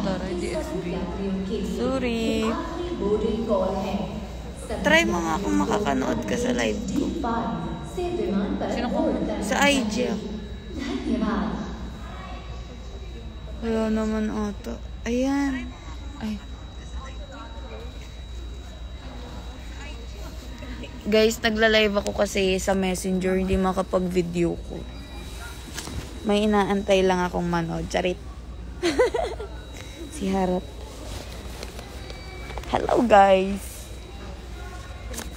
Taray, DSB. Sorry. Try mo nga kung makakanood ka sa live ko. Sino ko? Sa IG ako. Wala naman ata. Ayan. Ay. Guys, nagla-live ako kasi sa Messenger. Hindi makapag-video ko. May inaantay lang akong manood. Charit. Si Harap. Hello guys.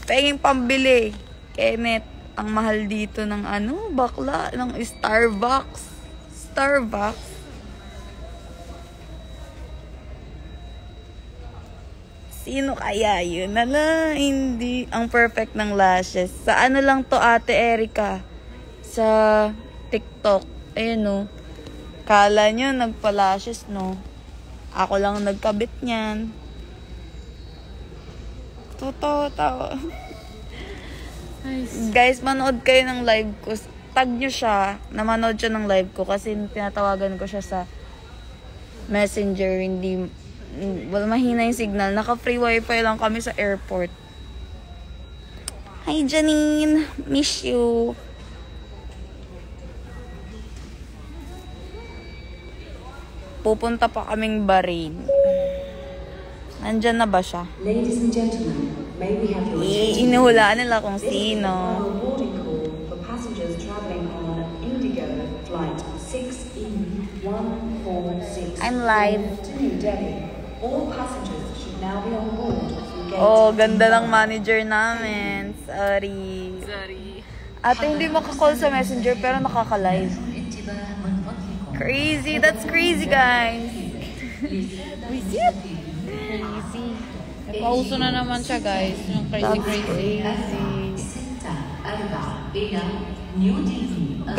Penging pambili. Kenneth, ang mahal dito ng bakla, ng Starbucks. Starbucks. Sino kaya yun? Ala, hindi. Ang perfect ng lashes. Sa lang to, Ate Erica? Sa TikTok. Ayun, no. Kala nyo, nagpa-lashes, no. Ako lang nagkabit niyan. Totoo, tao. Nice. Guys, manood kayo ng live ko. Tag nyo siya, na manood siya ng live ko kasi tinatawagan ko siya sa Messenger. Wala, mahina yung signal. Naka-free wifi lang kami sa airport. Hi, Janine. Miss you. Pupunta pa kaming Bahrain. Nandyan na ba siya? Ladies and gentlemen, may we have your Inuhulaan nila kung sino. boarding call for passengers traveling on Indigo flight 6E146 I'm live. to New Delhi. All passengers should now be on board through gate Oh, ganda ng manager namin. Sorry. Sorry. Ate, hindi makakall sa Messenger pero nakaka-live. Crazy. That's crazy, guys. Crazy. Napauso na naman siya, guys. Yung That's crazy. crazy.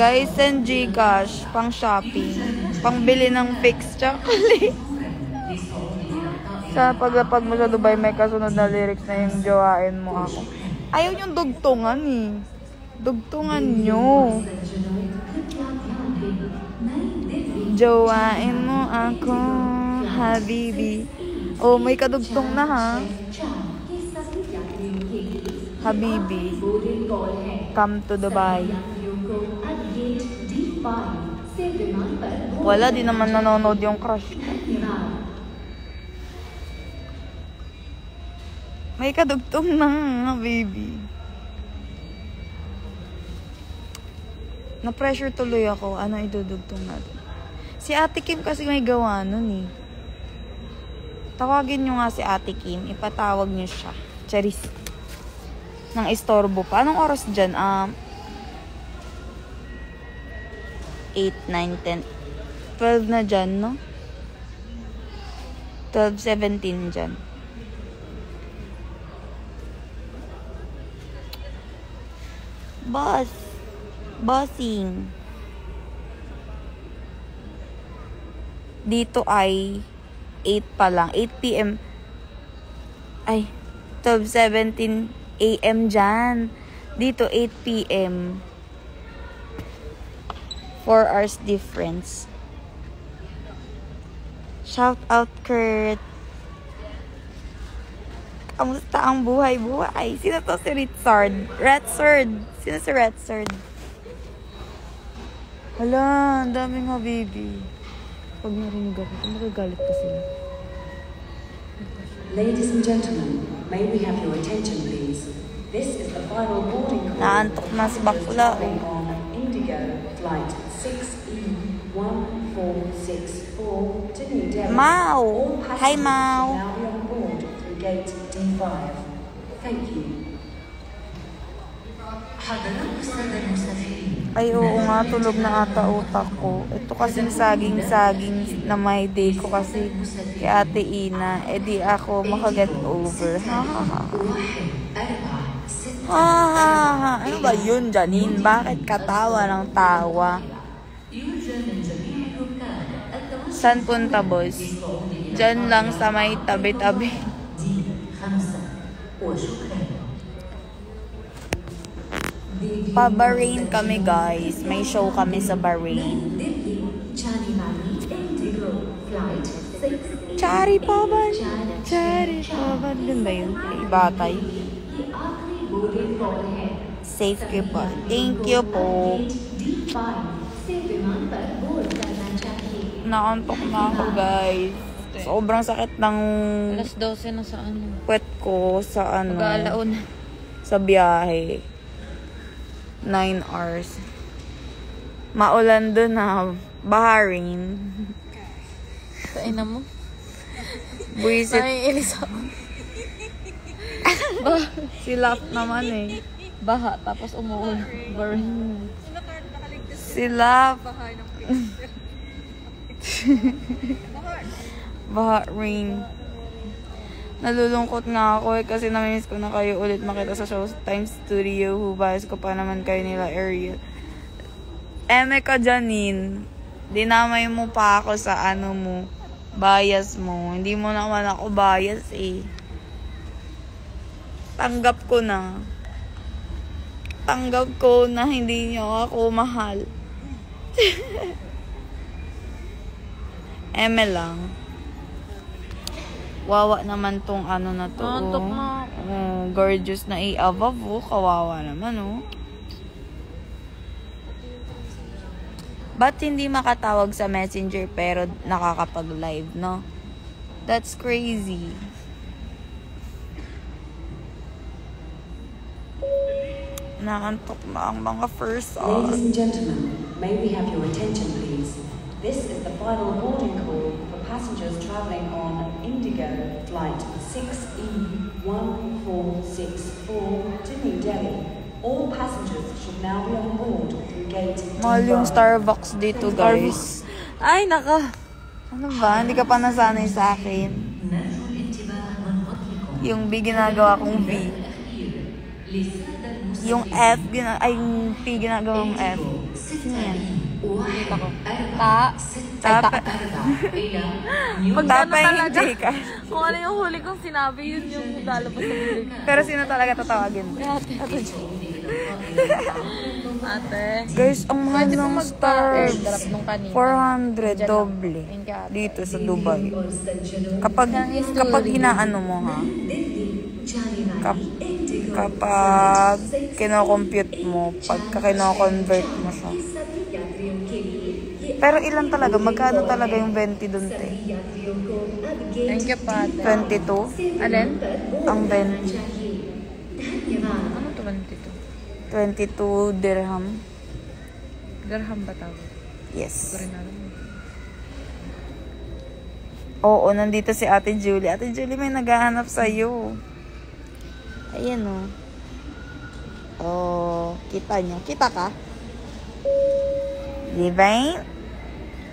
Guys, send Gcash pang shopping. Pang-bili ng fix chocolate. Sa paglapag mo sa Dubai, may kasunod na lyrics na yung jowain mo ako. Ayaw yung dugtungan eh. Dugtungan nyo. Jowain mo ako, Habibi. Oh, may kadugtong na ha. Habibi, come to Dubai. Wala, di naman nanonood yung crush ko. May kadugtong na, baby. Na-pressure tuloy ako. Ano idudugtong natin? Si Ate Kim kasi may gawa nun eh. Tawagin nyo nga si Ate Kim. Ipatawag nyo siya. Charis. Nang istorbo pa. Anong oras dyan? 8, 9, 10. 12 na dyan, no? 12:17 dyan. Bossing. Dito ay 8 pa lang. 8 p.m. Ay, 12:17 a.m. dyan. Dito 8 p.m. 4 hours difference. Shout out, Kurt. Kamusta ang buhay-buhay? Sino to si Retsard? Sino si Retsard? Hala, ang daming habibi. Pag narinig ako, magagalit pa sila. Ladies and gentlemen, may we have your attention please. This is the final boarding call. Naantok na si bakla. Traveling on Indigo flight 6E1464 to New Delhi. Mau! All Hi, passengers Mau! should now be on board through gate D5. Thank you. Ay, oo nga, tulog na ata utak ko. Ito kasing saging-saging na my day ko kasi kay Ate Ina. Eh di ako makaget over. Ano ba yun, Janine? Bakit katawa ng tawa? Saan punta, boss? Diyan lang sa may tabi-tabi. Pa-Bahrain kami, guys. May show kami sa Bahrain. Flight 6 Chari Pavan. Chari Pavan. Ganda yun. Ibatay. ये आखिरी boarding call है। Safe ka po. Thank you po. D5 से विमान पर बोर्ड करना चाहिए। Naantok na ako, guys. Sobrang sakit ng Alas 12 na sa ano. puwet ko sa Mag-aalaon. sa biyahe. 9 hours. Maulan doon na. Baharin. Kain na mo. Buisit. Naiinis ako. Si Lap naman eh. Baha, tapos umuulan. Burn. Si Lap. Baharin. Nalulungkot nga ako eh kasi namimiss ko na kayo ulit makita sa Showtime Studio. Hubas ko pa naman kayo nila Ariel. Eme ka Janine. Dinamay mo pa ako sa ano mo. Bias mo. Hindi mo naman ako bias eh. Tanggap ko na. Tanggap ko na hindi niyo ako mahal. Eme lang. Wawa naman tong ano na to. Antok na. Oh, gorgeous na i-above. Kawawa naman oh. Ba't hindi makatawag sa messenger pero nakakapag-live, no? That's crazy. Naantok na ang mga first hour. Ladies and gentlemen, may we have your attention please? This is the final boarding call for passengers traveling on Indigo Flight 6E1464 to New Delhi. All passengers should now be on board through gate Mahal yung D5. Starbucks dito, guys. Ay, naka. Ano ba? Hindi ka pa nasanay sa akin. Yung B ginagawa kong V. Yung F, yung P ginagawa kong F. Sino yan? Dito ko. Ta. Tapa. Pag Tapa ano yung talaga. J ka. Kung ano yung huli kong sinabi, yun yung lalabas sa huli. Pero sino talaga tatawagin mo? Ate. Guys, ang mahal Pwede ng pong Starbucks. magpa-airdrop nung kanina. 400 doble. Thank you, ate. Dito sa Dubai. Kapag inaano mo ha. Kapag kino-compute mo, pagka kino-convert mo siya. Pero ilan talaga? Magkano talaga yung 20 dun, te? Thank you, Pate. 22? Alin? Ang 20. Ano to 22? 22 dirham. Dirham ba tawag? Yes. Ito rin alam. Oo, nandito si Ate Julie. Ate Julie, may naghahanap sa'yo. Ayan o. Oh, kita nyo. Kita ka? Divine?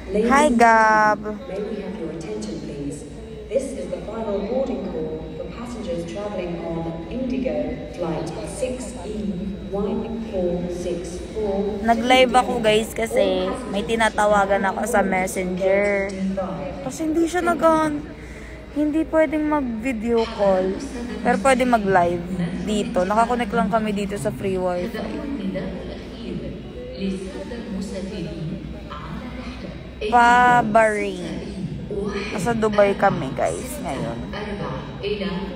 Ladies Hi, and Gab. gentlemen, may we have your attention please? This is the final boarding call for passengers traveling on Indigo Flight 6E1464. Nag-live ako, guys, kasi may tinatawagan ako sa messenger. Kasi hindi siya hindi pwedeng mag-video call. Pero pwede mag-live dito. Nakakonect lang kami dito sa free wifi. Bahrain. Nasa Dubai kami, guys, ngayon.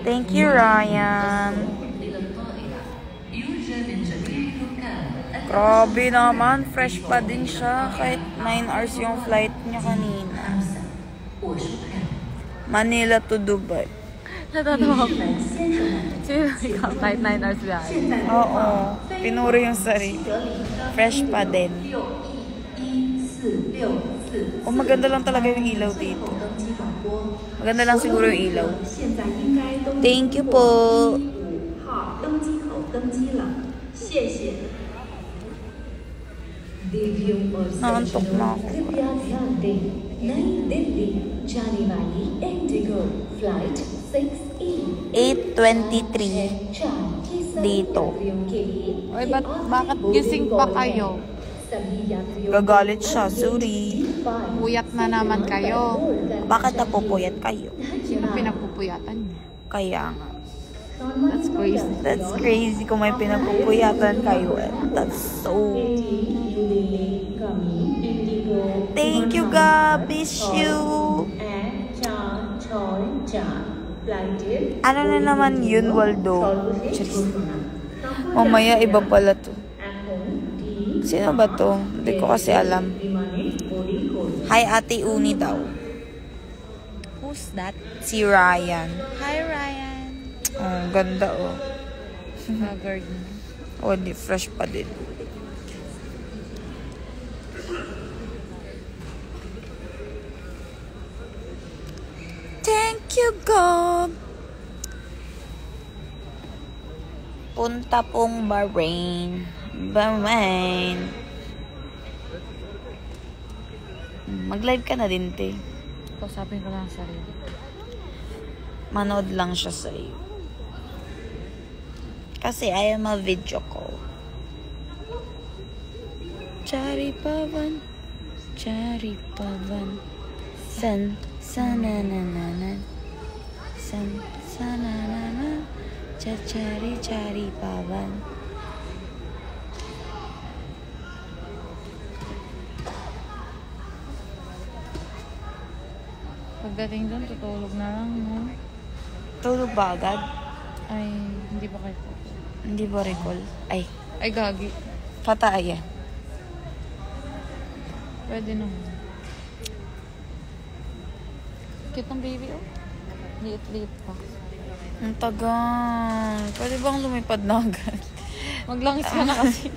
Thank you, Ryan. Grabe naman, fresh pa din siya kahit 9 hours yung flight niya kanina. Manila to Dubai. Natatawa ko. Sino ikaw? Kahit 9 hours biyahe. Oo, pinuri yung sarili. Fresh pa din. Oh, maganda lang talaga yung ilaw dito. Maganda lang siguro yung ilaw. Thank you po. Naantok na ako. कृपया ध्यान दें नई दिल्ली जाने वाली Indigo flight 6E 8:23 dito. Oy, bakit gising pa kayo? Gagalit siya, sorry. Puyat na naman kayo. Bakit napupuyat kayo? Sino pinagpupuyatan niyo? Kaya nga. That's crazy. That's crazy kung may pinapupuyatan kayo. That's so... Thank you, God. Miss you. Ano na naman yun, Waldo? Charis. Mamaya, iba pala to. Sino ba to? Hindi ko kasi alam. Hi, Ate Uni daw. Who's that? Si Ryan. Hi, Ryan. Oh, ganda oh. Haggard na. Oh, di fresh pa din. Thank you, God. Punta pong Bahrain. Mag-live ka na din, te. Kausapin ko lang ang sarili. Manood lang siya sa'yo. Kasi ayaw ma-video call. Chari pavan. San, sananana. San, sananana. Chari pavan. Pagdating doon, tutulog na lang, no? Tulog ba agad? Ay, hindi pa kayo. Hindi ba recall? Ay, Ay, gagi. patay. Pwede naman. Cute ng baby, oh. Liit-liit pa. Ang tagal. Pwede bang lumipad na agad? Maglangis ka na kasi.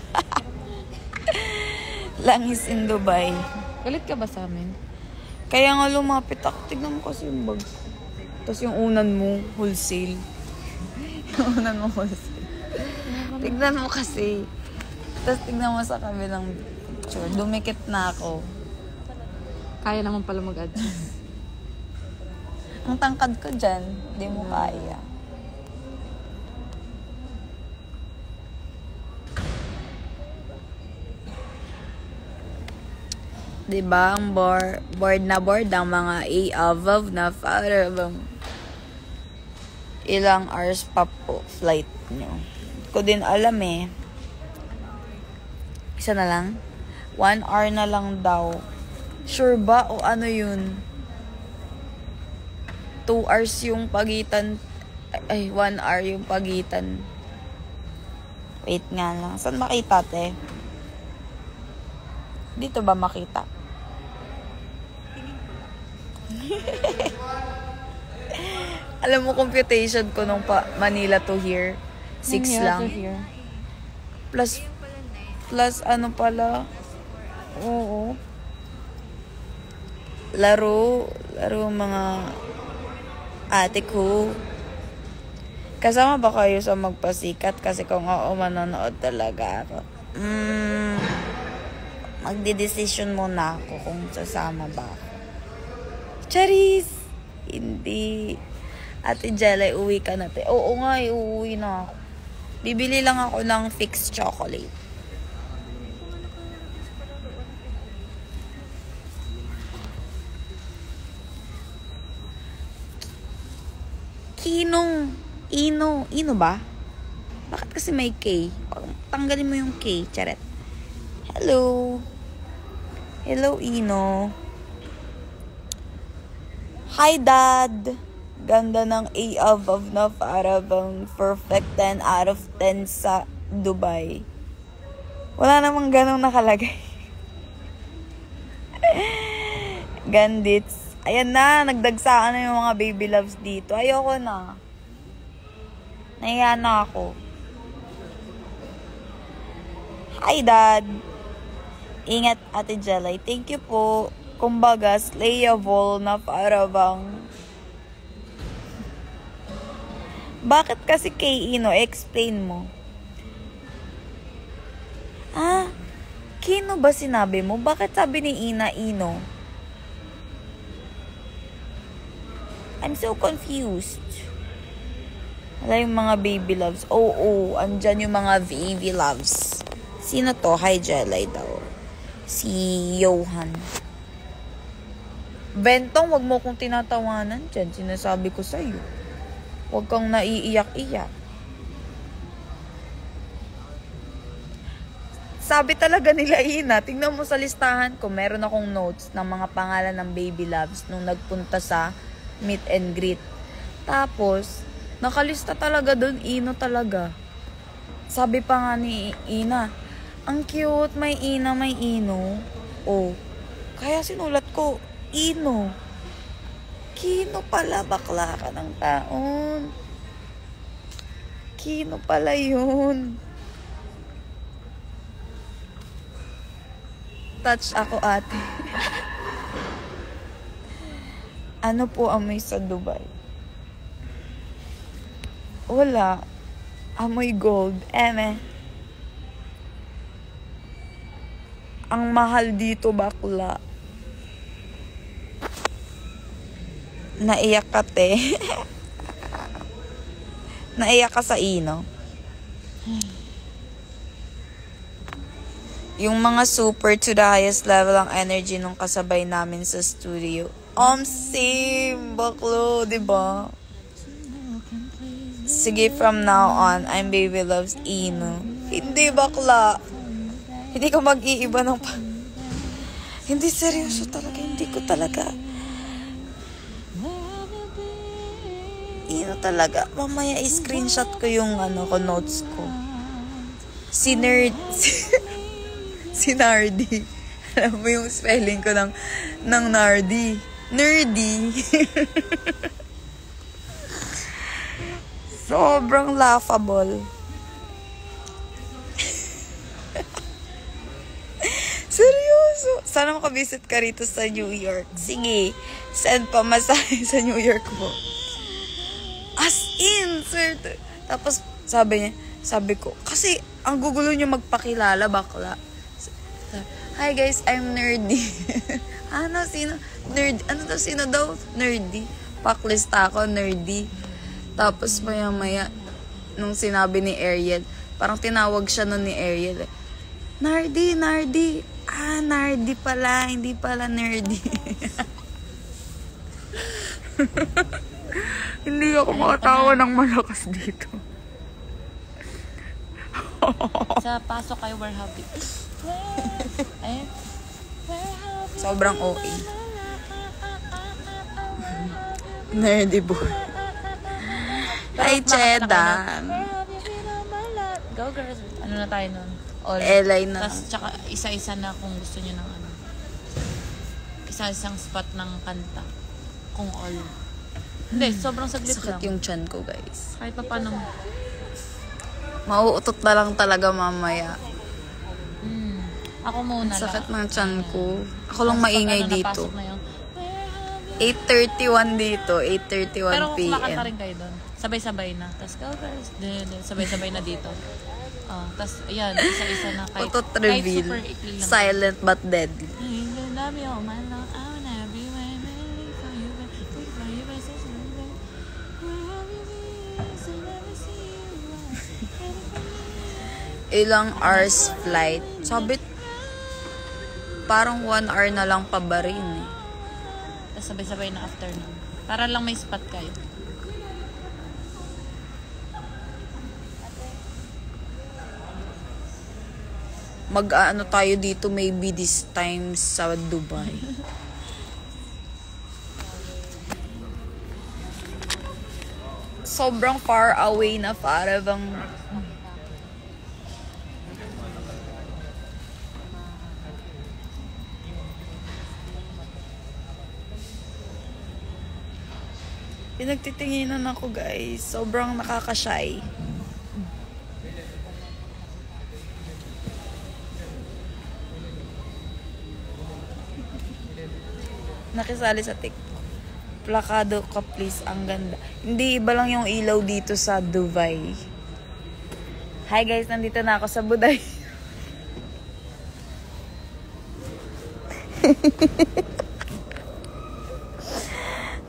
Langis in Dubai. Galit ka ba sa amin? Kaya nga lumapit ako. Tignan mo kasi yung bag ko. Tapos yung unan mo, wholesale. Yung unan mo, wholesale. Tignan mo kasi. Tapos tignan mo sa kabilang picture. Dumikit na ako. Kaya naman pala mag-adjust. Ang tangkad ko dyan, di mo kaya. Diba, ang board ang mga A-above na para bang ilang hours pa po flight nyo. Ko din alam eh. Isa na lang? 1 hour na lang daw. Sure ba o ano yun? 2 hours yung pagitan. Ay, 1 hour yung pagitan. Wait nga lang. Saan makita, te? Dito ba makita? Alam mo, computation ko nung Manila to here. 6 lang. Plus ano pala? Oo. Laro mga ate ko. Kasama ba kayo sa magpasikat? Kasi kung oo, manonood talaga ako. Magdidesisyon muna ako kung sasama ba ako. Charis! Hindi. Ate Jelay, uwi ka na. Oo nga, uuwi na ako. Bibili lang ako ng fixed chocolate. Ino ba? Bakit kasi may K? Tanggalin mo yung K, charet. Hello, Ino. Hi, Dad. Ganda ng A-above na para bang perfect 10 out of 10 sa Dubai. Wala namang ganong nakalagay. Gandits. Ayan na, nagdagsaan na yung mga baby loves dito. Ayoko na. Nahiya na ako. Hi, Dad. Ingat, Ate Jelay. Thank you po. Kumbaga, slayable na para bang... Bakit kasi kay Ino? Explain mo. Kino ba sinabi mo? Bakit sabi ni Ina Ino? I'm so confused. Wala yung mga baby loves. Oo, andyan yung mga VV loves. Sino to? Hi, Jelay daw. Si Johan. Bentong, wag mo kong tinatawanan dyan. Sinasabi ko sa'yo. Huwag kang naiiyak-iyak. Sabi talaga nila, Ina, tingnan mo sa listahan ko, meron akong notes ng mga pangalan ng baby loves nung nagpunta sa meet and greet. Tapos, nakalista talaga dun, Ino talaga. Sabi pa nga ni Ina, ang cute, may Ina, may Ino. Oh, kaya sinulat ko, Ino. Kino pala, bakla ka ng taon. Kino pala yun. Touch ako, ate. Ano po amoy sa Dubai? Wala. Amoy gold. Ang mahal dito, bakla. Naiyak ka, te. Naiyak ka sa Ino. Yung mga super to the highest level ang energy nung kasabay namin sa studio. Same, baklo, diba? Sige, from now on, I'm baby loves Ino. Hindi, bakla. Hindi ko mag-iiba ng Hindi, seryoso talaga. Hindi ko talaga. Ino talaga. Mamaya i-screenshot ko yung notes ko. Si Nardi. Alam mo yung spelling ko ng Nardi. Nerdy. Sobrang laughable. Seryoso. Sana makabisit ka rito sa New York. Sige, send pa masahe sa New York mo. As in, sir. Tapos, sabi ko, kasi ang gugulo niyo magpakilala, bakla. Hi guys, I'm Nerdy. Sino? Nerd. Sino daw? Nerdy. Paklista ako, Nerdy. Tapos maya-maya, nung sinabi ni Ariel, parang tinawag siya nun ni Ariel. Nardi. Nardi pala. Hindi pala Nerdy. Hindi ako makatawa ng malakas dito. Sa pasok kayo, where have you? Sobrang OA. Nerdy boy. Hi, Chedan. Go, girls. Ano na tayo nun? All. Elay na. Tapos, tsaka isa-isa na kung gusto nyo ng isa-isang spot ng kanta. Kung all. Hindi, sobrang saglit lang. Sakit yung chan ko, guys. Kahit pa paano. Mauutot na lang talaga mamaya. Ako muna lang. Sakit ng chan ko. Ako lang maingay dito. Napasok na yung 8:31 dito. 8:31 Pero kung p.m. kumakanta rin kayo doon, sabay-sabay na. Tapos, go girls. Sabay-sabay na dito. Tapos, ayan, isa-isa na. Kahit reveal. super ikli lang. Silent but deadly. Love you all my long. I will never be my man. For you, but for you, but so soon. Where have you been? So never see you. Ilang hours flight. Sabi, parang 1 hour na lang pabarin eh. Tapos sabay-sabay na afternoon. Para lang may spot kayo. Mag-ano tayo dito maybe this time sa Dubai. Sobrang far away na para bang pinagtitinginan ako, guys. Sobrang nakaka-shy. Nakisali sa TikTok. Plakado ka, please. Ang ganda. Hindi, iba lang yung ilaw dito sa Dubai. Hi, guys. Nandito na ako sa Buday.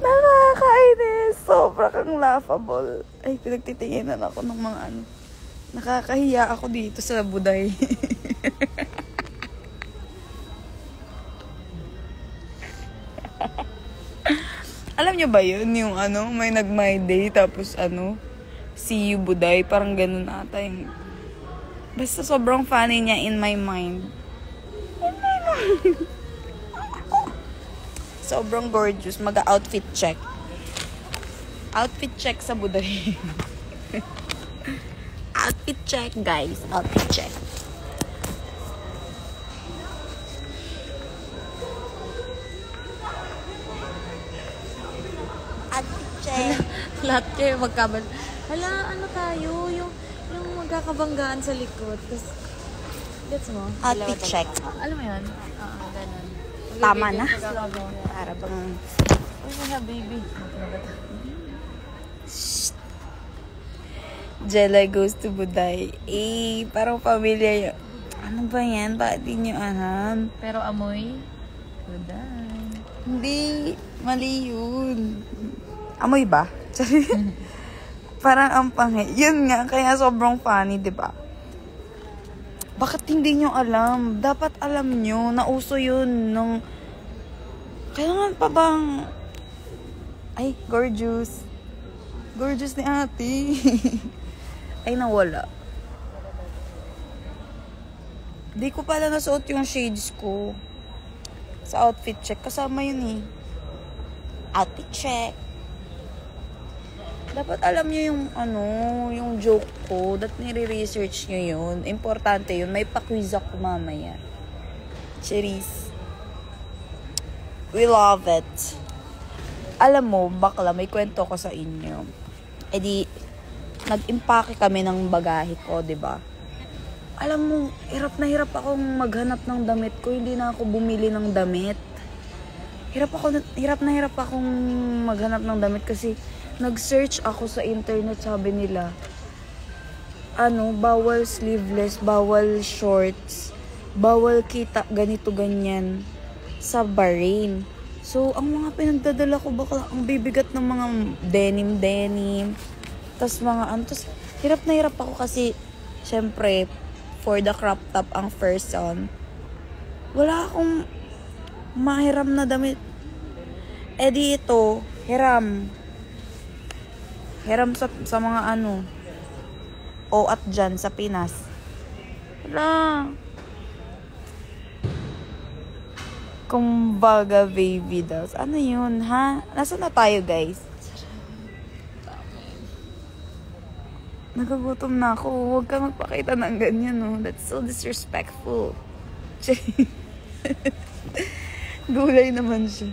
Nakakainis. Sobra kang laughable. Ay, pinagtitinginan ako ng mga ano. Nakakahiya ako dito sa Buday. Alam niyo ba yun? Yung ano, may nag-my day, tapos ano, see you Buday. Parang ganun ata yung... Basta sobrang funny niya in my mind. In my mind. Sobrang gorgeous. Mag-outfit check. Outfit check sa Buday. Outfit check, guys. Outfit check. Outfit check. Lahat kayo magkabal. Hala, ano tayo? Yung magkakabanggaan sa likod. Tapos, gets mo? Outfit check. Alam mo yun? Oo, ganun. Tama na. Slow mo. Para bang... Uy, mga baby. Jella goes to Buday. Eh, parang pamilya yun. Ano ba yan? Bakit di nyo alam? Pero amoy? Buday. Hindi. Mali yun. Amoy ba? Parang ang pangit. Yun nga, kaya sobrang funny, di ba? Bakit hindi nyo alam? Dapat alam nyo. Nauso yun nung... Kailangan pa bang... Ay, gorgeous. Gorgeous ni ate. Ay, nawala. Di ko pala nasuot yung shades ko. Sa outfit check. Kasama yun eh. Outfit check. Dapat alam nyo yung yung joke ko. Dapat nire-research nyo yun. Importante yun. May pa-quiz ako mamaya. Cherise. We love it. Alam mo, bakla, may kwento ko sa inyo. E di, nag-impake kami ng bagahe ko, diba? Alam mo, hirap akong maghanap ng damit ko. Hindi na ako bumili ng damit. Hirap na hirap akong maghanap ng damit kasi nag-search ako sa internet, sabi nila, bawal sleeveless, bawal shorts, bawal kita, ganito, ganyan, sa Bahrain. So, ang mga pinagdadala ko, bakla, ang bibigat ng mga denim, tas tas hirap na hirap ako kasi, syempre, for the crop top ang first on, wala akong mahiram na damit. Eh di ito, hiram sa mga o at dyan sa Pinas. Wala. Kumbaga baby dolls. Ano yun, ha? Nasaan na tayo, guys? Nagagutom na ako. Huwag ka magpakita ng ganyan, no? That's so disrespectful. Gulay naman siya.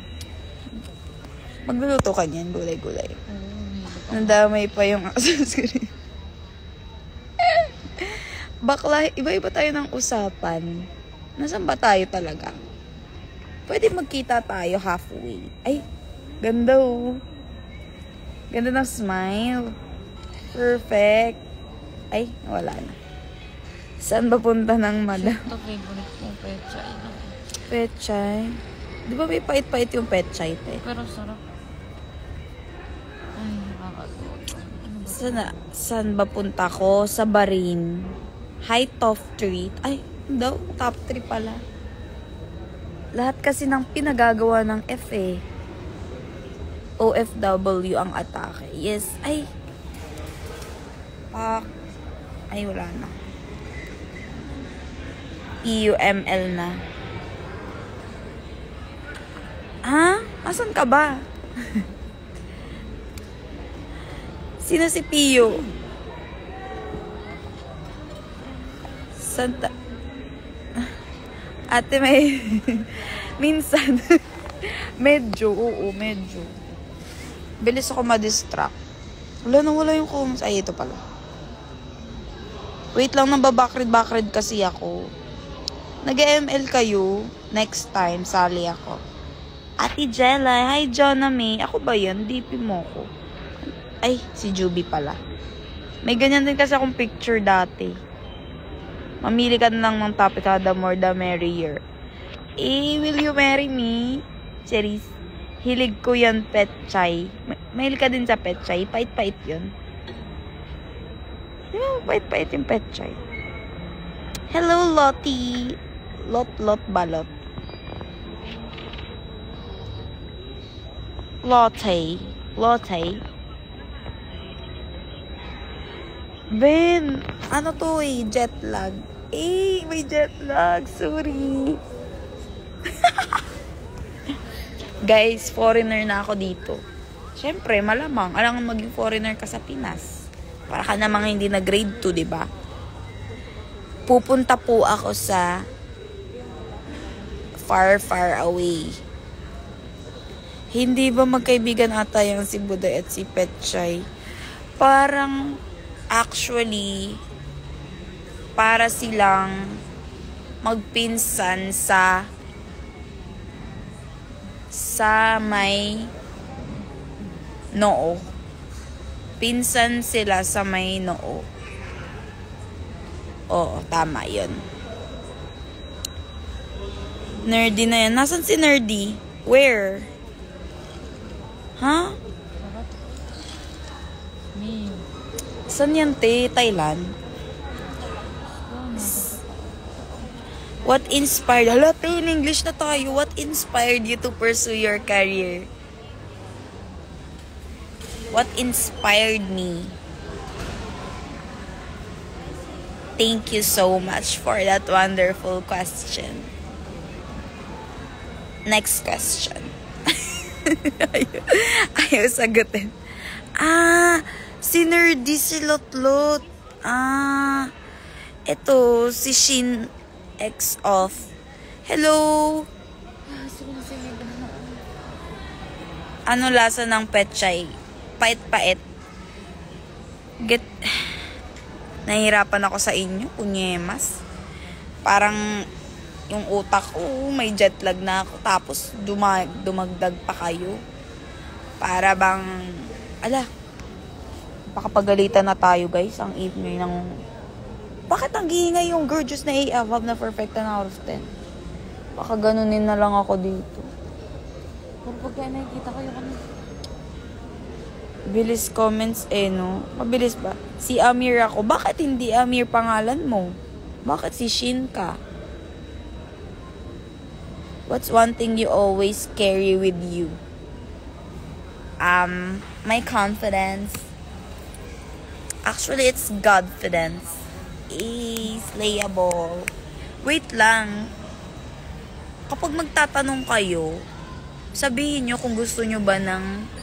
Magluluto ka niyan, gulay-gulay. Nandamay pa yung sunscreen. Bakla, iba-iba tayo ng usapan. Nasaan ba tayo talaga? Pwede magkita tayo halfway. Ay, ganda oh. Ganda ng smile. Perfect. Ay, wala na. Saan ba punta ng madam? Ito favorite ko, pechay. Pechay? Di ba may pait-pait yung pechay, te? Pero sarap. Ay, nakakatuwa. Saan ba punta ko? Sa Bahrain. High top 3. Ay, daw, top 3 pala. Lahat kasi ng pinagagawa ng FA. OFW ang atake. Yes, ay. Ay, wala na. PUML na. Ha? Asan ka ba? Sino si Pio? Santa... Ate, may... Minsan. Medyo. Bilis ako ma-distract. Wala yung comments. Ay, ito pala. Wait lang, nababakrid kasi ako. Nag-ML kayo. Next time, sali ako. Ate Jella, hi Jonah May. Ako ba yan? DP mo ko. Ay, si Juby pala. May ganyan din kasi akong picture dati. Mamili ka na lang ng topic, the more the merrier. Eh, will you marry me? Cherise. Hilig ko yan, pechay. Mahilig ka din sa pechay. Pait-pait yun. Pait-pait yung pechay. Hello, Lottie. Lot, balot. Lotte. Ben, ano to eh? Jet lag. Eh, may jet lag. Sorry. Guys, foreigner na ako dito. Siyempre, malamang. Alam mo maging foreigner ka sa Pinas. Para ka namang hindi na grade 2, diba? Pupunta po ako sa far, far away. Hindi ba magkaibigan ata yung si Buday at si Petchay? Parang, actually, para silang magpinsan sa may noo. Pinsan sila sa may noo. Oo, tama yun. Nerdy na yan. Nasaan si Nerdy? Where? Ha? Me. Saan yan, te? Thailand? What inspired? Hala, te, in English na tayo. What inspired you to pursue your career? What inspired me? Thank you so much for that wonderful question. Next question. Ayaw sagutin. Si Nerdy, si Lotlot. Ito, si Shin X off. Hello. Ano lasa ng Petchay? Pait-pait. Nahihirapan ako sa inyo, kunyemas. Parang yung utak ko, may jet lag na ako. Tapos dumagdag pa kayo. Para bang, baka pagalitan na tayo guys, ang evening ng... Bakit ang giingay yung gorgeous na AF na perfect 10 out of 10? Baka ganunin na lang ako dito. Pero pagka nakikita ko yung Bilis comments no? Mabilis ba? Si Amir ako. Bakit hindi Amir pangalan mo? Bakit si Shin ka? What's one thing you always carry with you? My confidence. Actually, it's Godfidence. Slayable. Wait lang. Kapag magtatanong kayo, sabihin nyo kung gusto nyo ba ng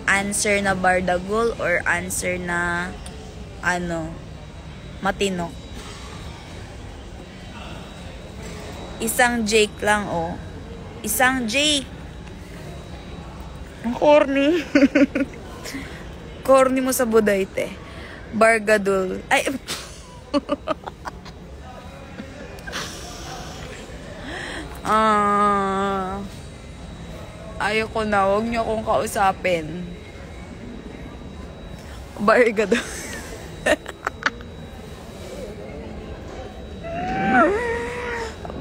answer na bardagol or answer na matino. Isang Jake lang, oh. Isang Jake. Ang corny. Corny mo sa Buday, te. Bargadol. Ay, ayoko na. Huwag niyo akong kausapin. Bargadol.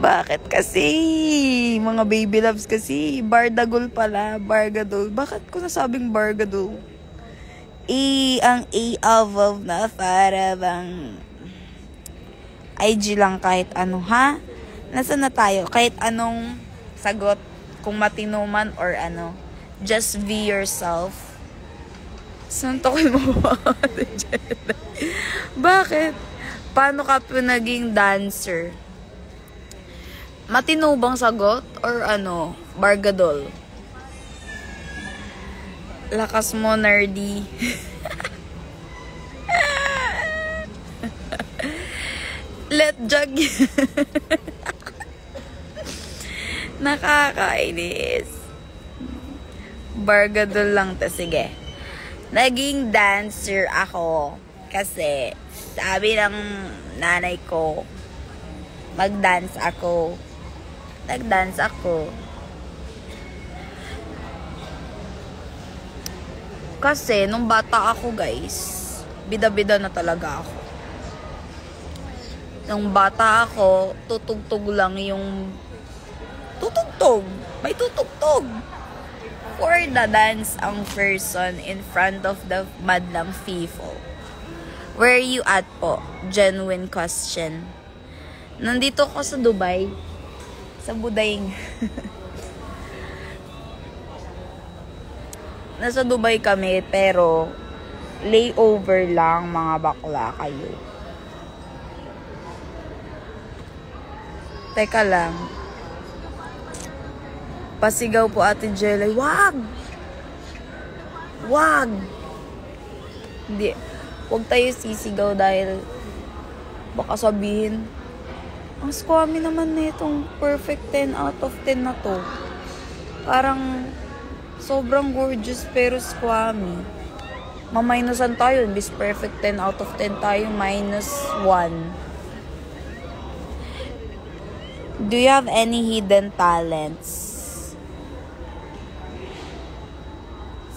Bakit kasi? Mga baby loves kasi. Bardagol pala. Bargadol. Bakit ko nasabing bargadol? Ang A na para bang IG lang kahit ano, ha? Nasaan na tayo? Kahit anong sagot, kung matino man or ano, just be yourself. Santokin mo ba? Bakit? Paano ka po naging dancer? Matino bang sagot? Or ano, bargadol? Lakas mo, Nerdy. Let jug. Nakakainis. Bargadol lang to. Sige. Naging dancer ako. Kasi, sabi ng nanay ko, mag-dance ako. Nag-dance ako. Kasi, nung bata ako, guys, bida-bida na talaga ako. Nung bata ako, tutugtog lang yung... Tutugtog! May tutugtog! For the dance ang person in front of the madlang FIFO. Where you at po? Genuine question. Nandito ko sa Dubai. Sa Budayng. Nasa Dubai kami, pero layover lang, mga bakla kayo. Teka lang. Pasigaw po Ate Jelay. Wag! Wag! Hindi. Huwag tayo sisigaw dahil baka sabihin, ang squammy naman na itong perfect 10 out of 10 na to. Parang sobrang gorgeous pero squammy. Maminusan tayo. Bis perfect 10 out of 10 tayo, minus 1. Do you have any hidden talents?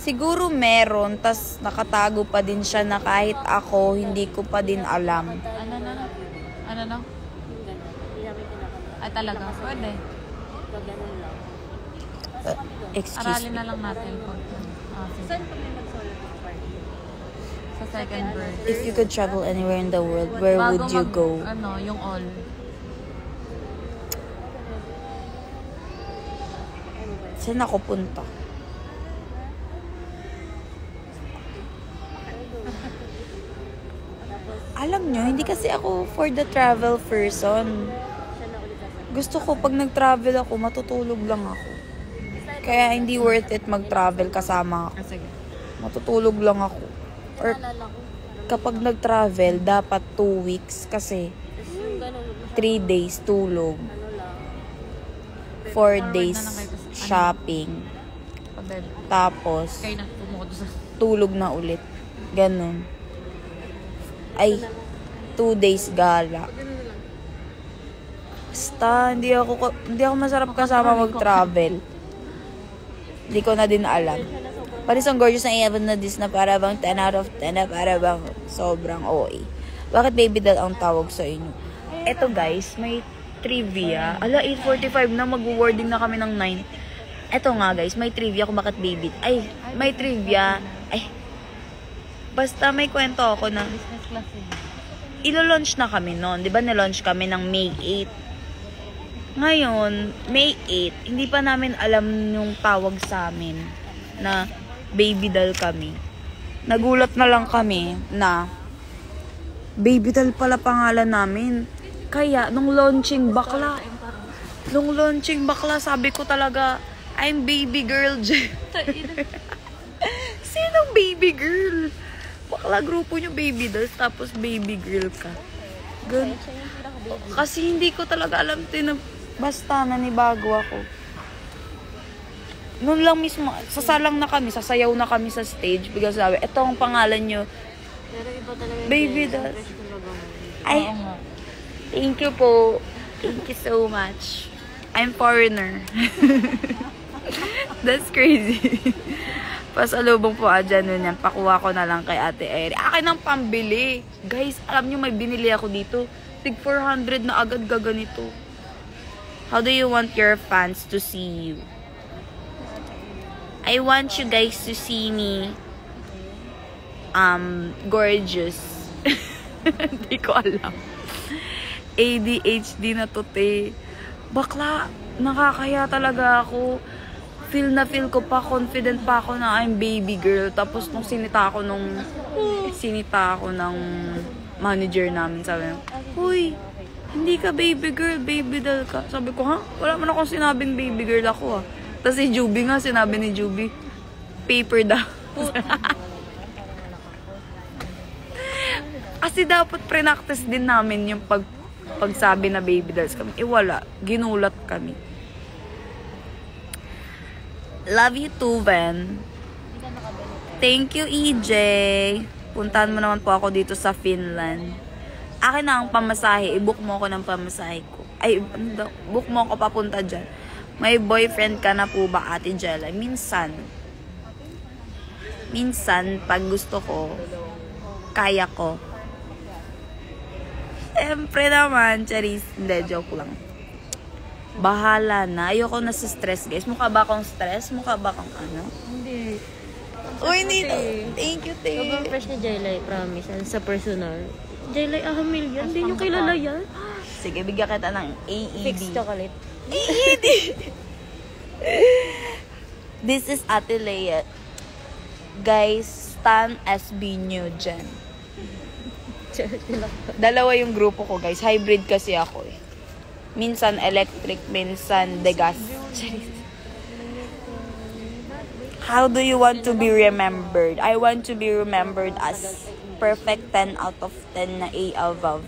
Siguro meron, tas nakatago pa din siya na kahit ako, hindi ko pa din alam. Ano na? Ano na? Ay talaga, pwede. Excuse Aralin me. na lang natin. Sige. Sa second verse. If you could travel anywhere in the world, where would you go? Ano, yung all. Saan ako punta? Alam nyo, hindi kasi ako for the travel person. Gusto ko, pag nag-travel ako, matutulog lang ako. Kaya hindi worth it mag-travel kasama ako. Sige. Matutulog lang ako. Or kapag nag-travel, dapat 2 weeks kasi 3 days tulog. 4 days shopping. Tapos, Kayo na pumuko sa... tulog na ulit. Ganun. Ay, 2 days gala. Basta, hindi ako masarap kasama mag-travel. Hindi ko na din alam. Pati isang gorgeous na i-abot na this na para bang 10 out of 10 na para bang sobrang OA. Bakit baby doll ang tawag sa inyo? Eto guys, may trivia. Ala, 8:45 na, mag-wording na kami ng 9. Eto nga guys, may trivia kung bakit baby. Ay, may trivia. Ay, basta may kwento ako na Business class eh. ilo-launch na kami noon. Di ba na-launch kami ng May 8? Ngayon, May 8, hindi pa namin alam yung tawag sa amin na baby doll kami. Nagulat na lang kami na baby doll pala pangalan namin. Kaya, nung launching bakla, sabi ko talaga, I'm baby girl. Sinong baby girl? Bakla grupo nyo baby dolls, tapos baby girl ka. Good. Kasi hindi ko talaga alam basta nanibago ako. Noon lang mismo, sasalang na kami, sasayaw na kami sa stage because sabi, ito ang pangalan nyo. Baby dolls. Ay, thank you po. Thank you so much. I'm foreigner. That's crazy. Pasalubong po dyan nun yan. Pakuha ko na lang kay Ate Eri. Akin ang pambili. Guys, alam nyo may binili ako dito. Tig 400 na agad gaganito. How do you want your fans to see you? I want you guys to see me gorgeous. Hindi ko alam. ADHD na to, te. Bakla, nakakaya talaga ako. Feel ko pa, confident pa ako na I'm baby girl. Tapos nung sinita ako ng manager namin, sabi niya, "Uy, hindi ka baby girl, baby doll ka." Sabi ko, ha? Wala man akong sinabing baby girl ako, ha. Tapos si Juby nga, sinabi ni Juby, paper daw. Kasi dapat pre-practice din namin yung pagsabi na baby dolls kami. Wala. Ginulat kami. Love you too, Ben. Thank you, EJ. Puntahan mo naman po ako dito sa Finland. Akin na ang pamasahe. I-book mo ako ng pamasahe ko. Ay, book mo ako papunta dyan. May boyfriend ka na po ba, Ate Jella? Minsan, pag gusto ko, kaya ko. Siyempre naman, Charis. Hindi, joke lang. Bahala na. Ayoko na sa stress, guys. Mukha ba akong stress? Mukha ba akong ano? Hindi. Uy, hindi. Thank you, te. Sobrang fresh ni Jaylay, promise. Sa personal. Jaylay, million. Hindi nyo kilala yan. Sige, bigyan kita ng AED. Fixed chocolate. AED! This is Ate Leia. Guys, Stan SB Nugent. Dalawa yung grupo ko, guys. Hybrid kasi ako eh. Minsan electric, minsan degas. How do you want to be remembered? I want to be remembered as perfect 10 out of 10 na A above.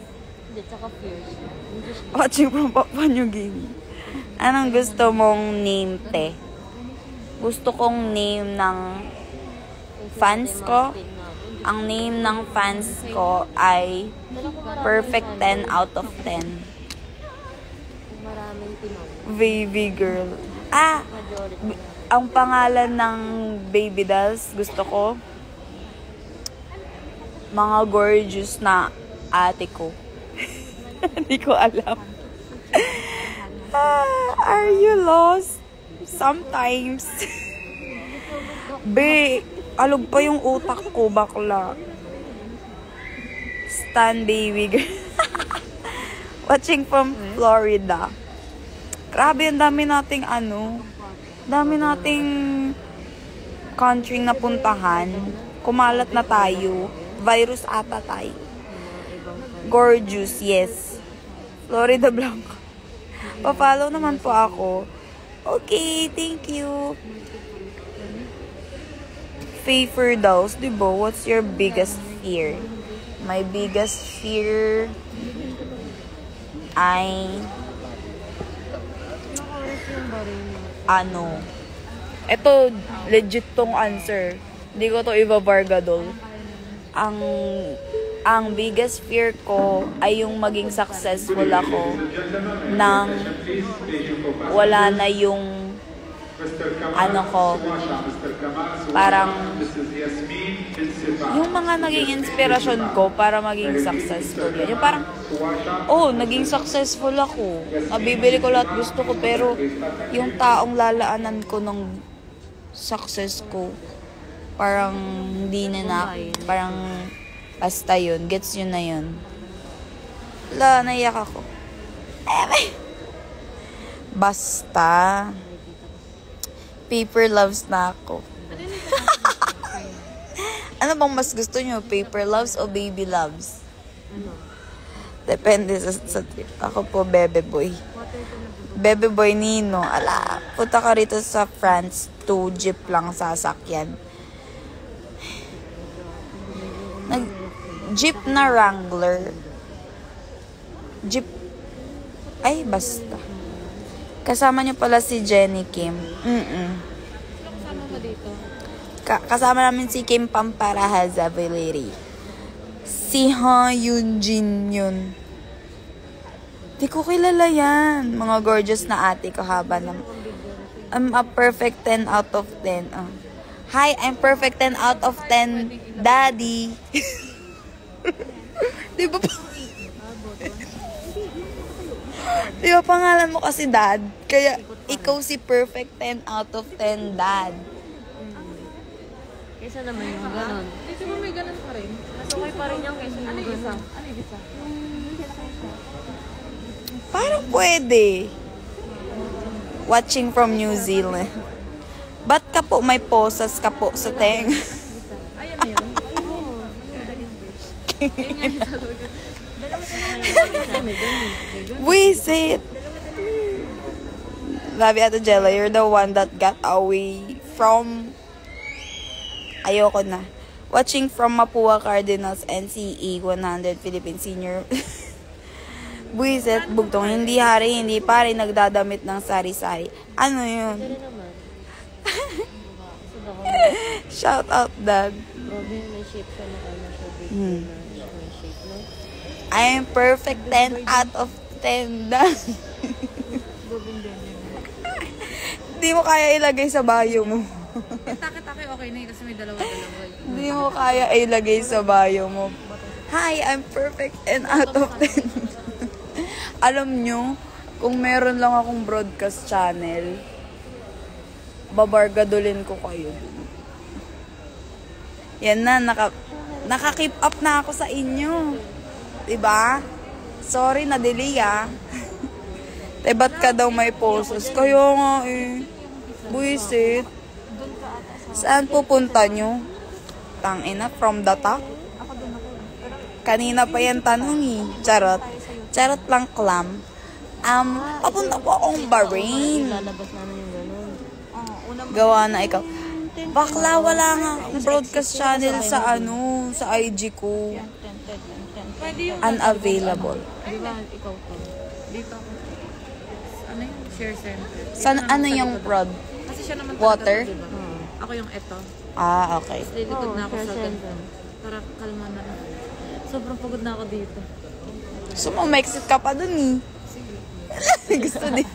Hindi, tsaka fierce. Watching from Papua New Guinea. Anong gusto mong name, te? Gusto kong name ng fans ko. Ang name ng fans ko ay perfect 10 out of 10. Maraming tinaw. Baby girl. Ang pangalan ng baby dolls, gusto ko, mga gorgeous na ate ko. Hindi ko alam. Are you lost? Sometimes. Be, alog pa yung utak ko, bakla. Stan baby girl. Watching from Florida. Grabe, ang dami nating dami nating country na puntahan. Kumalat na tayo. Virus ata tayo. Gorgeous, yes. Florida Blanca. Pa-follow naman po ako. Okay, thank you. Faye Firdaus, diba? What's your biggest fear? My biggest fear ay ito, legit tong answer. Hindi ko to ibabargadol. Ang biggest fear ko ay yung maging successful ako nang wala na yung parang yung mga naging inspirasyon ko para maging successful yan. Yung parang, naging successful ako. Nabibili ko lahat gusto ko, pero yung taong lalaanan ko ng success ko, parang hindi na parang basta yun. Gets yun na yun. Naiyak ako. Basta. Paper loves na ako. Ano bang mas gusto nyo? Paper loves o baby loves? Depende sa trip. Ako po, bebe boy. Bebe boy Nino. Ala, punta ka rito sa France. 2 jeep lang sasakyan. Jeep na Wrangler. Jeep. Ay, basta. Kasama niyo pala si Jenny Kim. Kasama mo dito? Kasama namin si Kim Pamparahaza Valeri. Si Ha Yunjin yun. Di ko kilala yan. Mga gorgeous na ate ko haba ng... I'm a perfect 10 out of 10. Hi, I'm perfect 10 out of 10, Daddy. Di ba Di ba pangalan mo kasi Dad? Kaya ikaw si perfect 10 out of 10, Dad. Kaysa naman yung ganon. Kasi mo may ganun pa rin. Mas okay pa rin yung kaysa yung ganon. Ano yung isa? Parang pwede. Watching from New Zealand. Ba't ka po may posas ka po sa teng? Ayan na yun. Wisit! Love you, Ate Jella. You're the one that got away from... Ayoko na. Watching from Mapua Cardinals NCE 100 Philippine Senior. Buisit, bugtong. Hindi hari, hindi pare, nagdadamit ng sari-sari. Ano yun? Shout out, Dad. Grabe, may shape siya na ano siya. May shape, no? I am perfect 10 out of 10, Dad. Hindi mo kaya ilagay sa bio mo. Taki-taki okay na yun kasi may dalawa-dalawa. Hindi mo kaya ilagay sa bio mo. Hi, I'm perfect 10 out of 10. Alam nyo, kung meron lang akong broadcast channel, babargadulin ko kayo. Yan na, naka-keep up na ako sa inyo. Diba? Sorry na delay Ba't ka daw may poses? Kayo nga Buisit. Saan pupunta nyo? Tangina, from the top? Kanina pa yan tanong Charot. Charot lang, clam. Papunta po akong Bahrain. Lalabas namin yung ganon. Gawa na ikaw. Bakla, wala nga akong broadcast channel sa sa IG ko. Pwede yung Unavailable. Di ba, ikaw to? Dito ako. Ano yung share center? San, ano yung prod? Kasi siya naman Water? talaga to, diba? Ako yung eto. Ah, okay. Lilikod na ako share sa center. ganito. Para kalma na lang. Sobrang pagod na ako dito. So, ma-exit ka pa dun eh. Gusto din.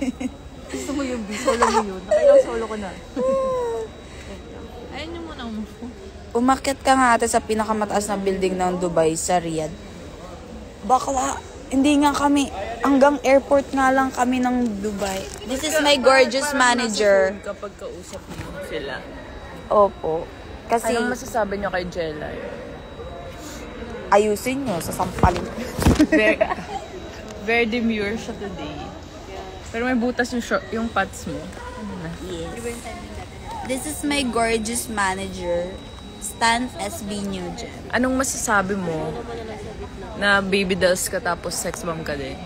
Gusto mo yung solo mo yun? Nakailang solo ko na. Ayun yung muna umupo. Umakyat ka nga ate sa pinakamataas na building ng Dubai sa Riyadh. Bakla, hindi nga kami. Hanggang airport nga lang kami ng Dubai. This is my gorgeous manager. Kapag kausap niyo sila. Opo. Kasi Anong masasabi niyo kay Jelay? ayusin nyo sa sampalin. Very, very demure siya today. Pero may butas yung pants mo. Yes. This is my gorgeous manager, Stan SB Nugent. Anong masasabi mo na baby dolls ka tapos sex bomb ka din?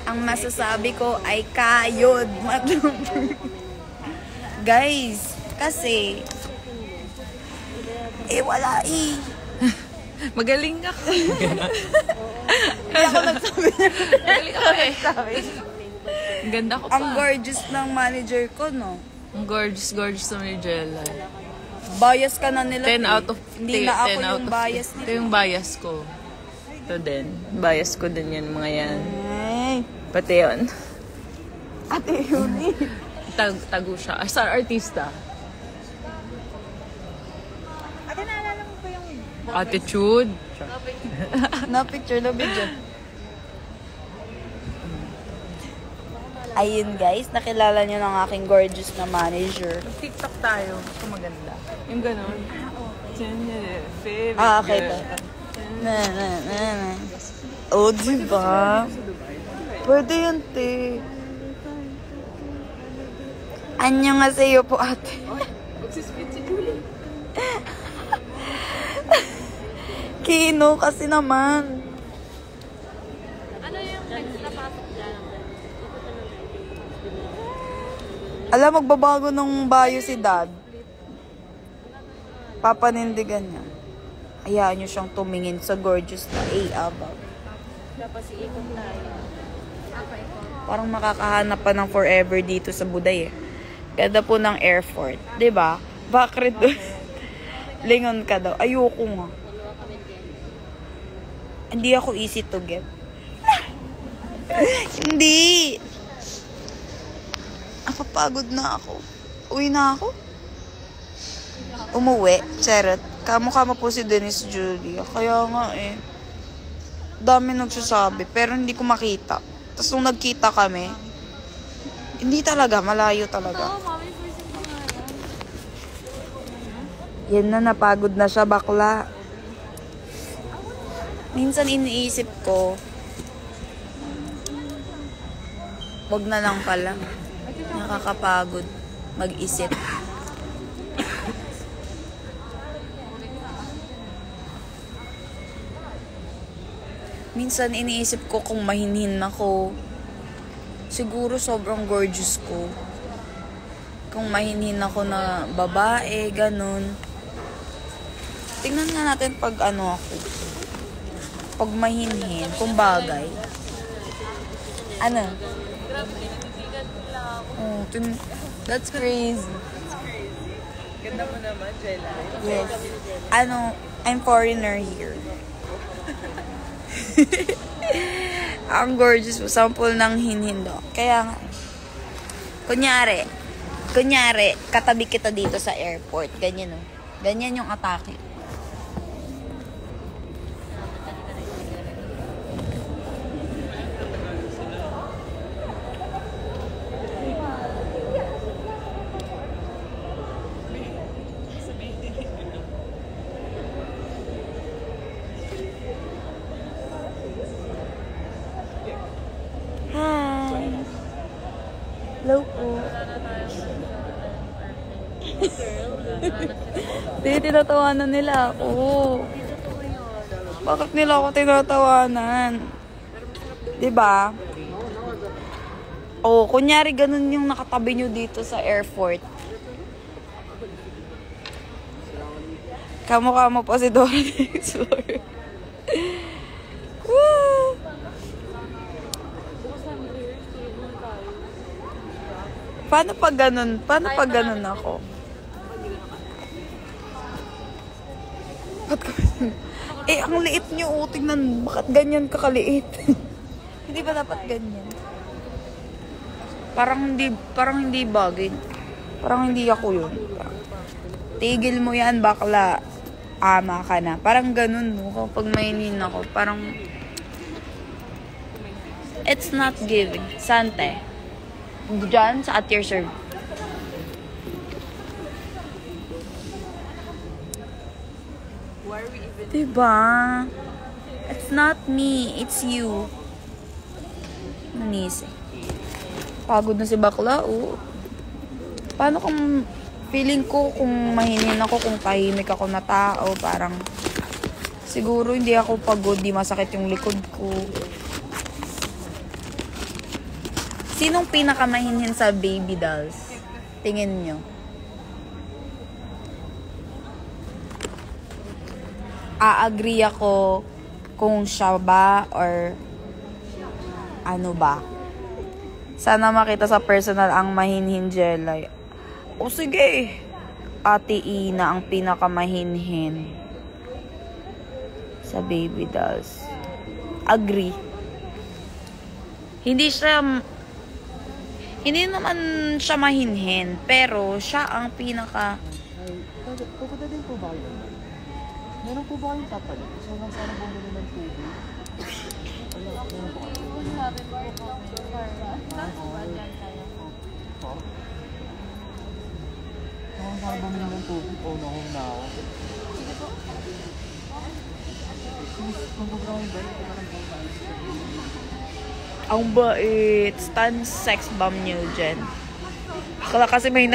Ang masasabi ko ay kayod. Guys, kasi wala eh. Magaling ako. Hindi ako nagsabi niya. Magaling ako eh. Ang ganda ko pa. Ang gorgeous ng manager ko, no? Ang gorgeous naman ni Jelay. Bias ka na nila. 10 out of 10. Hindi na ako 10 out yung of bias 10. nila. Ito yung bias ko. Ito din. Bias ko din yan, mga yan. Ay, Pati yun. ate Yuni. Tago siya. Star artista. Ate, naalala mo ba yung Attitude. Na picture na video. Ayun guys, nakilala niyo ng aking gorgeous na manager. TikTok tayo. Ito maganda. Yung ganon. Favorite Okay to. Na. Oh, diba? Pwede yun, te. Anyo nga sa'yo po, ate. Kino kasi naman. ano yung next na pasok dyan? Alam, magbabago ng bayo si dad. Papanindigan niya. Hayaan niyo siyang tumingin sa gorgeous na above. Tapos iikot tayo. Parang makakahanap pa ng forever dito sa Buday eh. Ganda po ng airport. 'Di ba? Bakit doon? Lingon ka daw. Ayoko nga. Hindi ako easy to get. Hindi. Napapagod na ako. Uwi na ako. Umuwi. Charot. Kamukha mo po si Dennis Julia. Kaya nga eh. Dami nagsasabi. Pero hindi ko makita. Tapos nung nagkita kami, hindi talaga. Malayo talaga. Yan na, napagod na siya, bakla. Minsan iniisip ko, wag na lang pala. Nakakapagod mag-isip. Minsan iniisip ko kung mahinhin ako. Siguro sobrang gorgeous ko. Kung mahinhin ako na babae, ganun. Tingnan nga natin pag ano ako. Pag mahinhin, kung bagay. Ano? Oh, that's crazy. Ganda mo naman, Jelay. Yes. Ano, I'm foreigner here. Ang gorgeous mo. Sample ng hinhindo. Kaya nga, kunyari, katabi kita dito sa airport. Ganyan, oh. Ganyan yung atake. Hi. Hello po. Tinatawanan nila ako. Bakit nila ako tinatawanan? Diba? Oh, kunyari ganun yung nakatabi nyo dito sa airport. Kamukha mo po si Dora the Explorer. Woo! Paano pag ganun? Paano pag ganun ako? Ba't ka... Eh, ang liit niyo. Oh, tingnan. Bakit ganyan kakaliit? Hindi ba dapat ganyan? Parang hindi bagay. Parang hindi ako yun. Tigil mo yan, bakla. Ama ka na. Parang ganun, no? Kapag mainin ako, parang... It's not giving. Sante. Diyan, sa at your serve. Diba? It's not me. It's you. Nanisi. Pagod na si bakla, oh. Paano kung feeling ko kung mahinin ako, kung tahimik ako na tao, parang siguro hindi ako pagod, di masakit yung likod ko. Sinong pinakamahinhin sa baby dolls? Tingin nyo. A-agree ako kung siya ba or ano ba. Sana makita sa personal ang mahinhin Jelay. O sige, Ate Ina ang pinakamahinhin sa baby dolls. Agree. Hindi naman siya mahinhin, pero siya ang pinaka... Pupunta din po ba yun? Meron po ba kayong papalit? So, sana bumili ng tubig? Meron po kayo. Sabi mo po sana bumili ng tubig o nahong na ako. Sige po. Kung sobrang balik, ito na lang Ang bait. Stan sex bomb nyo dyan. Kasi may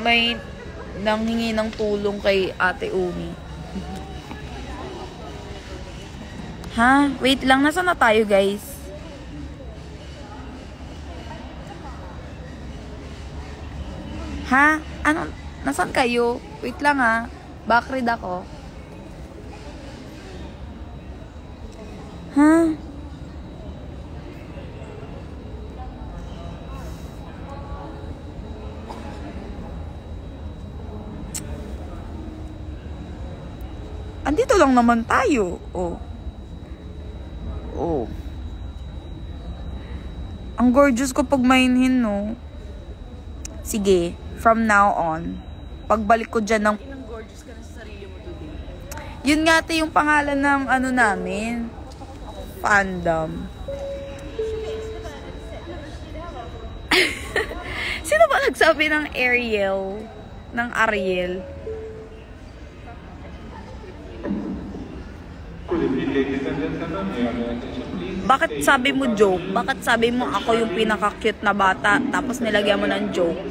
may nanghingi ng tulong kay Ate Umi. Ha? Wait lang. Nasaan na tayo, guys? Ha? Ano? Nasaan kayo? Wait lang, ha? Backread ako. Ha? Andito lang naman tayo. Oh. Oh. Ang gorgeous ko pag mainhin, no? Sige, from now on, pagbalik ko dyan ng... Ilang gorgeous ka na sa sarili mo today. Yun nga ate yung pangalan ng ano namin. Fandom. Sino ba nagsabi ng Ariel? Ng Ariel? Bakit sabi mo joke? Bakit sabi mo ako yung pinaka-cute na bata tapos nilagyan mo ng joke?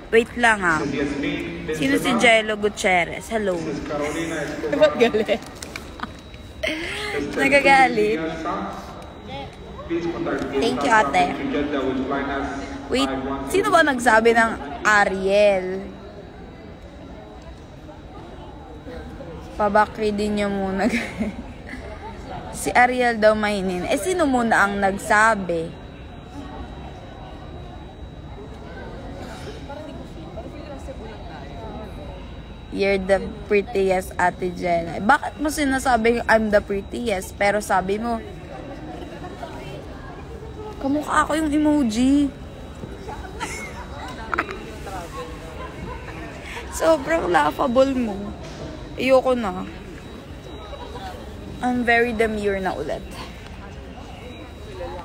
Wait lang ah. Sino si Jello Gutierrez? Hello. Ba't galit? Nagagalit. Thank you, ate. Wait, sino ba nagsabi ng Ariel? Pabakridin niyo muna. Si Ariel daw mainin. Eh, sino muna ang nagsabi? You're the prettiest, Ate Jenna. Bakit mo sinasabi I'm the prettiest? Pero sabi mo, kamukha ako yung emoji. Sobrang laughable mo. Ayoko na. I'm very demure na ulit.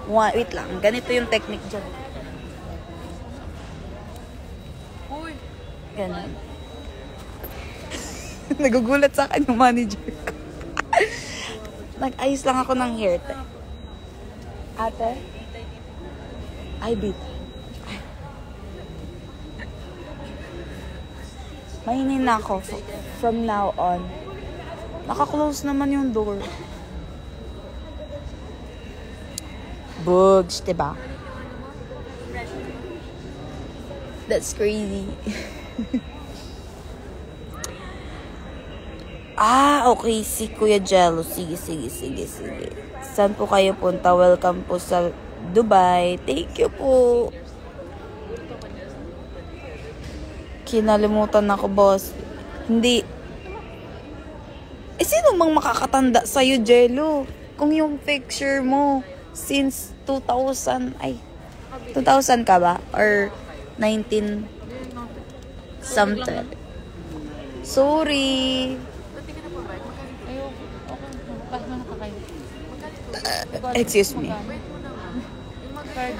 Wait lang. Ganito yung technique dyan. Uy! Ganun. Nagugulat sa akin yung manager ko. Nag-ayos lang ako ng hair. Ate? Ay, bit. Mahinin na ako from now on. Naka-close naman yung door. Bugs, diba? That's crazy. Okay. Si Kuya Jello. Sige. Saan po kayo punta? Welcome po sa Dubai. Thank you po. Kinalimutan ako, boss. Hindi. Sino mang makakatanda sa'yo, Jello? Kung yung picture mo since 2000 ka ba? Or 19 something? Sorry. Excuse me.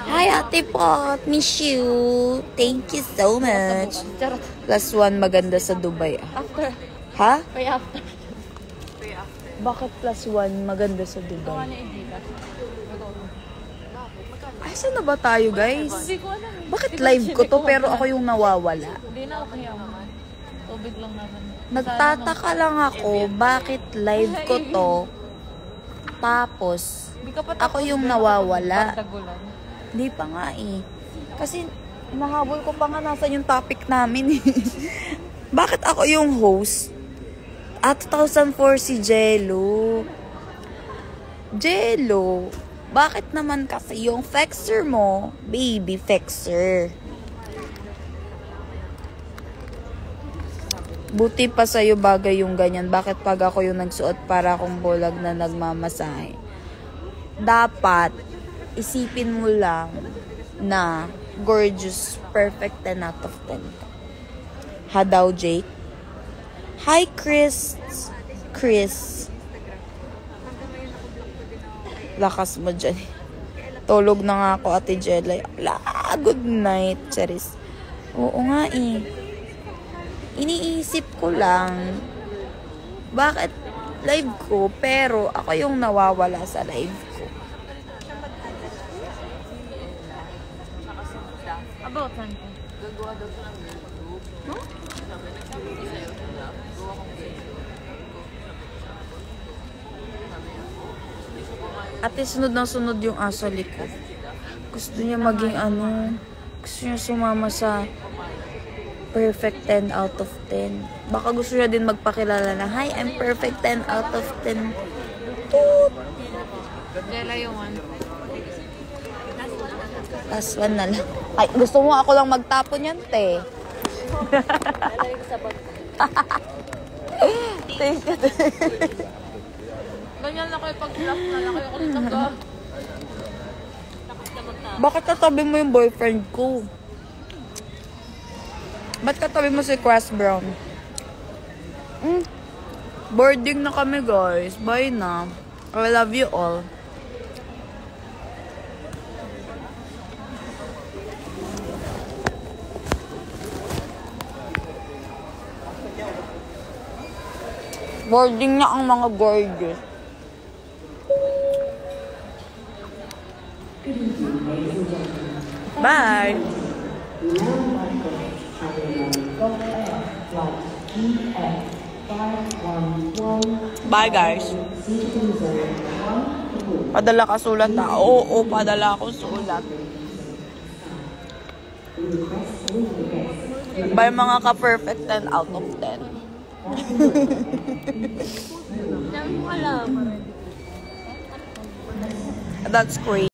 Hi, Ate Pot. Miss you. Thank you so much. +1 maganda sa Dubai. After. Ha? Pay after. Bakit +1 maganda sa Dubai? Saan na ba tayo, guys? Hindi ko alam. Bakit live ko to pero ako yung nawawala? Hindi na okay ako. Tubig lang naman. Nagtataka lang ako bakit live ko to tapos ako yung nawawala. Hindi pa nga eh. Kasi nahabol ko pa nga nasan yung topic namin eh. Bakit ako yung host? 2004 si Jello. Bakit naman kasi yung fexer mo, baby fexer? Buti pa sa'yo bagay yung ganyan. Bakit pag ako yung nagsuot para akong bulag na nagmamasahe? Dapat, isipin mo lang na gorgeous, perfect 10 out of 10 ka. Ha daw, Jake? Hi, Chris. Lakas mo dyan. Tulog na nga ako, Ate Jelay. Good night, Charis. Oo nga eh. Iniisip ko lang, bakit live ko, pero ako yung nawawala sa live ko. About saan ko? Ate, sunod na sunod yung aso likod. Gusto niya maging gusto niya sumama sa perfect 10 out of 10. Baka gusto niya din magpakilala na, hi, I'm perfect 10 out of 10. Toot! Jella yung one. Last one na lang. Ay, gusto mo ako lang magtapon yan, te. Thank you, te. Ganyan na kayo pag-laugh na lang kayo ulit ang ga. Bakit katabi mo yung boyfriend ko? Ba't katabi mo si Crash Brown? Boarding na kami, guys. Bye na. I love you all. Boarding na ang mga gorgeous. Bye! Bye, guys. Padala ka sulat na. Oo, padala ako sulat. Bye, mga ka-perfect 10 out of 10. That's great.